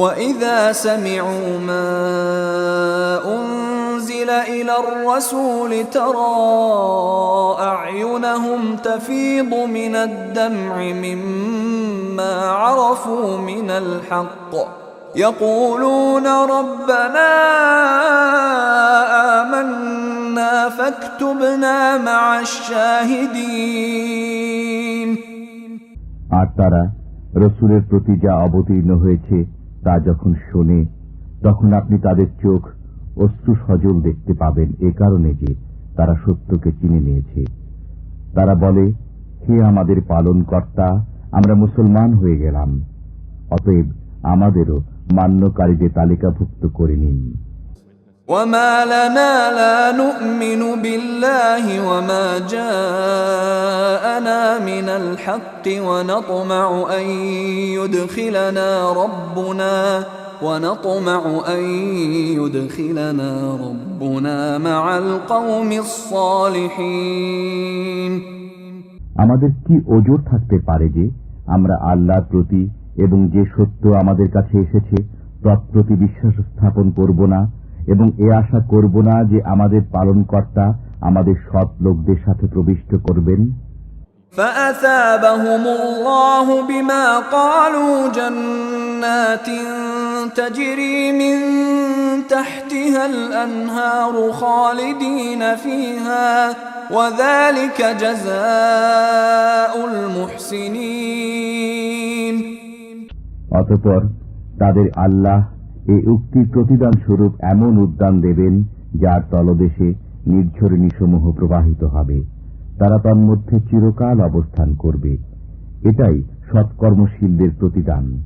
وَإِذَا سَمِعُوا مَا أُنزِلَ إِلَى الرَّسُولِ تَرَى أَعْيُنَهُمْ تَفِيضُ مِنَ الدَّمْعِ مِمَّا عَرَفُوا مِنَ الْحَقِّ يَقُولُونَ رَبَّنَا آمَنَّا فَاكْتُبْنَا مَعَ الشَّاهِدِينَ। আর তারা রসুলের প্রতি যা অবতীর্ণ হয়েছে তা যখন শোনে তখন আপনি তাদের চোখ অশ্রু সজল দেখতে পাবেন, এ কারণে যে তারা সত্যকে চিনে নিয়েছে। তারা বলে, হে আমাদের পালনকর্তা, আমরা মুসলমান হয়ে গেলাম, অতএব আমাদেরও মান্যকারীদের তালিকাভুক্ত করে নিন। وَمَا لَنَا لَا نُؤْمِنُ بِاللَّهِ وَمَا جَاءَنَا مِنَ الْحَقِّ وَنَطْمَعُ أَن يُدْخِلَنَا رَبُّنَا مَعَ الْقَوْمِ الصَّالِحِينَ। আমাদের কি ওজর থাকতে পারে যে আমরা আল্লাহর প্রতি এবং যে সত্য আমাদের কাছে এসেছে তৎপ্রতি বিশ্বাস স্থাপন করব না এবং এ আশা করব না যে আমাদের পালনকর্তা আমাদের সৎ লোকদের সাথে প্রবিষ্ট করবেন। فَأَثَابَهُمُ اللَّهُ بِمَا قَالُوا جَنَّاتٍ تَجْرِي مِن تَحْتِهَا الْأَنْهَارُ خَالِدِينَ فِيهَا وَذَلِكَ جَزَاءُ الْمُحْسِنِينَ। অতঃপর তাদের আল্লাহ এই উক্তির প্রতিদান স্বরূপ এমন উদ্যান দেবেন যার তলদেশে নির্ঝরণীসমূহ প্রবাহিত হবে, তারা তন্মধ্যে চিরকাল অবস্থান করবে। এটাই সৎকর্মশীলদের প্রতিদান।